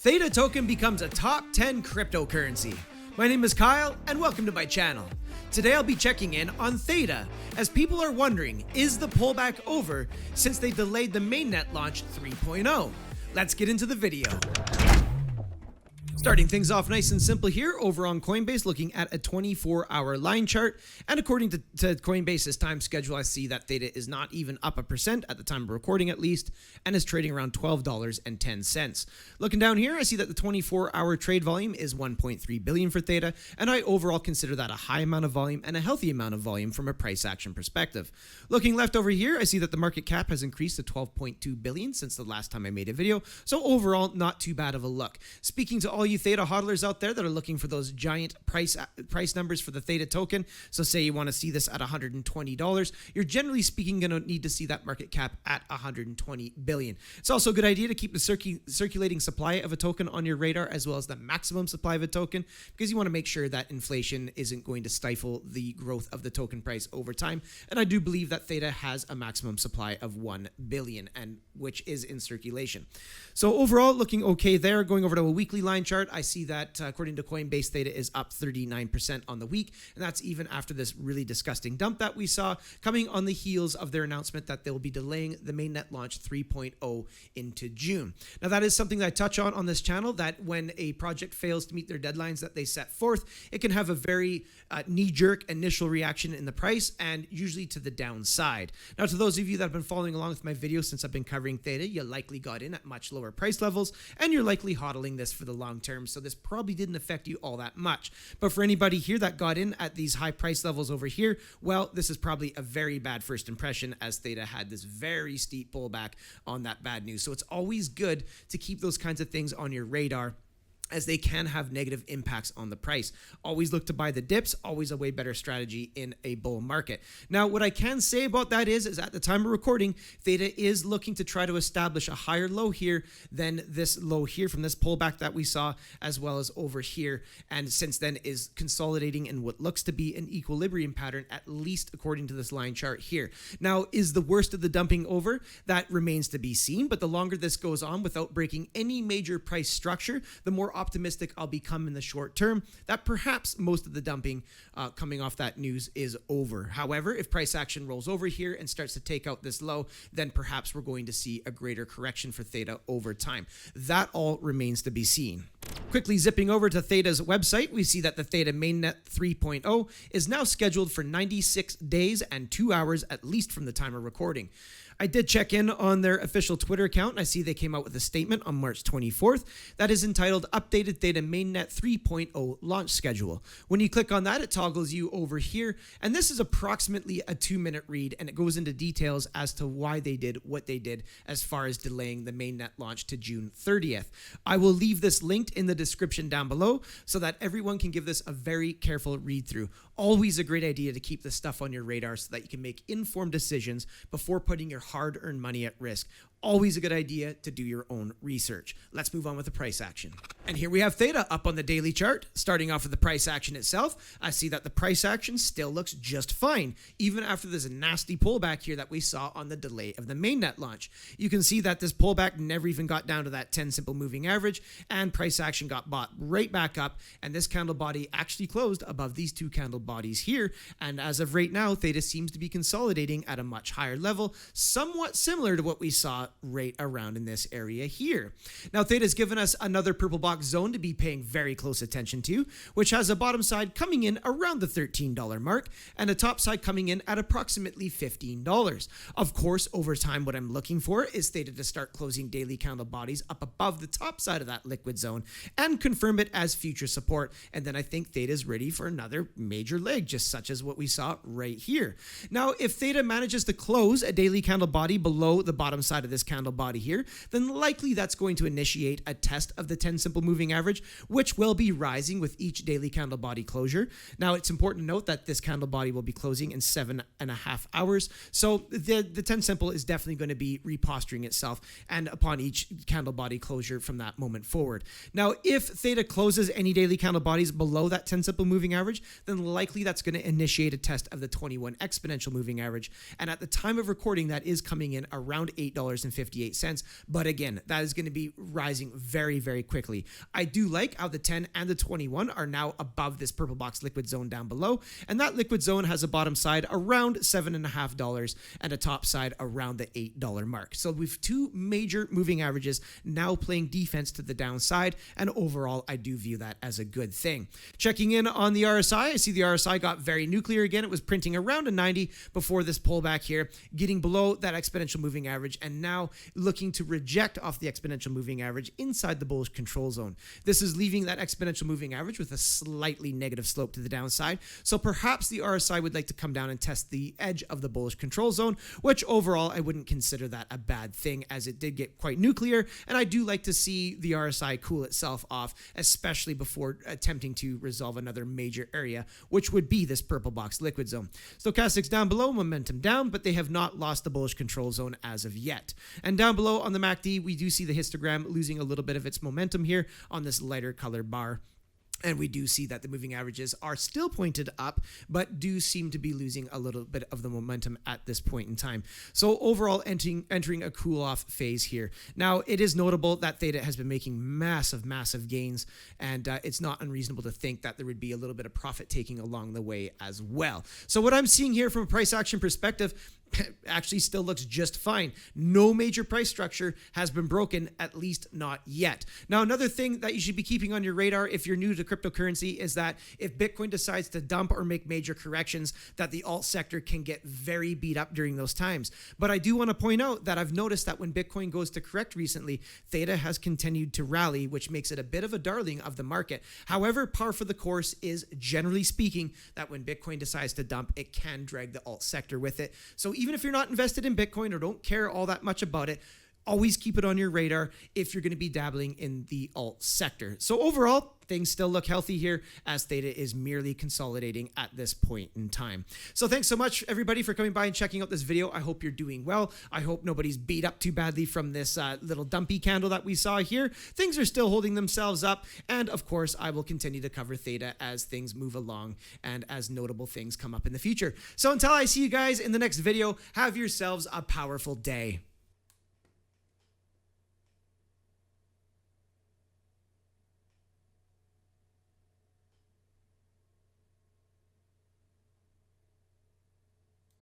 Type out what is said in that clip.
Theta token becomes a top 10 cryptocurrency. My name is Kyle and welcome to my channel. Today I'll be checking in on Theta as people are wondering, is the pullback over since they delayed the mainnet launch 3.0? Let's get into the video. Starting things off nice and simple here over on Coinbase, looking at a 24-hour line chart. And according to Coinbase's time schedule, I see that Theta is not even up 1% at the time of recording at least, and is trading around $12.10. Looking down here, I see that the 24-hour trade volume is 1.3 billion for Theta, and I overall consider that a high amount of volume and a healthy amount of volume from a price action perspective. Looking left over here, I see that the market cap has increased to 12.2 billion since the last time I made a video, so overall, not too bad of a look. Speaking to all you Theta hodlers out there that are looking for those giant price numbers for the Theta token, so say you want to see this at $120, you're generally speaking going to need to see that market cap at 120 billion. It's also a good idea to keep the circulating supply of a token on your radar as well as the maximum supply of a token, because you want to make sure that inflation isn't going to stifle the growth of the token price over time. And I do believe that Theta has a maximum supply of 1 billion, and which is in circulation. So overall, looking okay there. Going over to a weekly line chart, I see that according to Coinbase, Theta is up 39% on the week, and that's even after this really disgusting dump that we saw coming on the heels of their announcement that they'll be delaying the mainnet launch 3.0 into June. Now, that is something that I touch on this channel, that when a project fails to meet their deadlines that they set forth, it can have a very knee-jerk initial reaction in the price, and usually to the downside. Now, to those of you that have been following along with my videos since I've been covering Theta, you likely got in at much lower price levels, and you're likely hodling this for the long term, so this probably didn't affect you all that much. But for anybody here that got in at these high price levels over here, well, this is probably a very bad first impression, as Theta had this very steep pullback on that bad news. So it's always good to keep those kinds of things on your radar, as they can have negative impacts on the price. Always look to buy the dips, always a way better strategy in a bull market. Now, what I can say about that is at the time of recording, Theta is looking to try to establish a higher low here than this low here from this pullback that we saw, as well as over here, and since then is consolidating in what looks to be an equilibrium pattern, at least according to this line chart here. Now, is the worst of the dumping over? That remains to be seen, but the longer this goes on without breaking any major price structure, the more optimistic I'll become in the short term that perhaps most of the dumping coming off that news is over. However, if price action rolls over here and starts to take out this low, then perhaps we're going to see a greater correction for Theta over time. That all remains to be seen. Quickly zipping over to Theta's website, we see that the Theta mainnet 3.0 is now scheduled for 96 days and 2 hours at least from the time of recording. I did check in on their official Twitter account, and I see they came out with a statement on March 24th that is entitled Updated Theta Mainnet 3.0 Launch Schedule. When you click on that, it toggles you over here, and this is approximately a 2-minute read, and it goes into details as to why they did what they did as far as delaying the mainnet launch to June 30th. I will leave this linked in the description down below so that everyone can give this a very careful read through. Always a great idea to keep this stuff on your radar so that you can make informed decisions before putting your hard-earned money at risk. Always a good idea to do your own research. Let's move on with the price action. And here we have Theta up on the daily chart. Starting off with the price action itself, I see that the price action still looks just fine, even after this nasty pullback here that we saw on the delay of the mainnet launch. You can see that this pullback never even got down to that 10 simple moving average, and price action got bought right back up, and this candle body actually closed above these two candle bodies here. And as of right now, Theta seems to be consolidating at a much higher level, somewhat similar to what we saw right around in this area here. Now, Theta's given us another purple box zone to be paying very close attention to, which has a bottom side coming in around the $13 mark and a top side coming in at approximately $15. Of course, over time, what I'm looking for is Theta to start closing daily candle bodies up above the top side of that liquid zone and confirm it as future support. And then I think Theta is ready for another major leg, just such as what we saw right here. Now, if Theta manages to close a daily candle body below the bottom side of this candle body here, then likely that's going to initiate a test of the 10 simple moving average, which will be rising with each daily candle body closure. Now, it's important to note that this candle body will be closing in 7.5 hours. So the 10 simple is definitely going to be reposturing itself and upon each candle body closure from that moment forward. Now, if Theta closes any daily candle bodies below that 10 simple moving average, then likely that's going to initiate a test of the 21 exponential moving average. And at the time of recording, that is coming in around $8.58. But again, that is going to be rising very, very quickly. I do like how the 10 and the 21 are now above this purple box liquid zone down below. And that liquid zone has a bottom side around $7.50 and a top side around the $8 mark. So we've two major moving averages now playing defense to the downside. And overall, I do view that as a good thing. Checking in on the RSI, I see the RSI got very nuclear again. It was printing around a 90 before this pullback here, getting below that exponential moving average and now looking to reject off the exponential moving average inside the bullish control zone. This is leaving that exponential moving average with a slightly negative slope to the downside. So perhaps the RSI would like to come down and test the edge of the bullish control zone, which overall I wouldn't consider that a bad thing as it did get quite nuclear. And I do like to see the RSI cool itself off, especially before attempting to resolve another major area, which would be this purple box liquid zone. Stochastics down below, momentum down, but they have not lost the bullish control zone as of yet. And down below on the MACD, we do see the histogram losing a little bit of its momentum here on this lighter color bar. And we do see that the moving averages are still pointed up, but do seem to be losing a little bit of the momentum at this point in time. So overall, entering a cool-off phase here. Now, it is notable that Theta has been making massive gains, and it's not unreasonable to think that there would be a little bit of profit taking along the way as well. So what I'm seeing here from a price action perspective actually still looks just fine. No major price structure has been broken, at least not yet. Now, another thing that you should be keeping on your radar if you're new to cryptocurrency is that if Bitcoin decides to dump or make major corrections, that the alt sector can get very beat up during those times. But I do want to point out that I've noticed that when Bitcoin goes to correct recently, Theta has continued to rally, which makes it a bit of a darling of the market. However, par for the course is, generally speaking, that when Bitcoin decides to dump, it can drag the alt sector with it. So even if you're not invested in Bitcoin or don't care all that much about it, always keep it on your radar if you're going to be dabbling in the alt sector. So overall, things still look healthy here as Theta is merely consolidating at this point in time. So thanks so much, everybody, for coming by and checking out this video. I hope you're doing well. I hope nobody's beat up too badly from this little dumpy candle that we saw here. Things are still holding themselves up. And of course, I will continue to cover Theta as things move along and as notable things come up in the future. So until I see you guys in the next video, have yourselves a powerful day.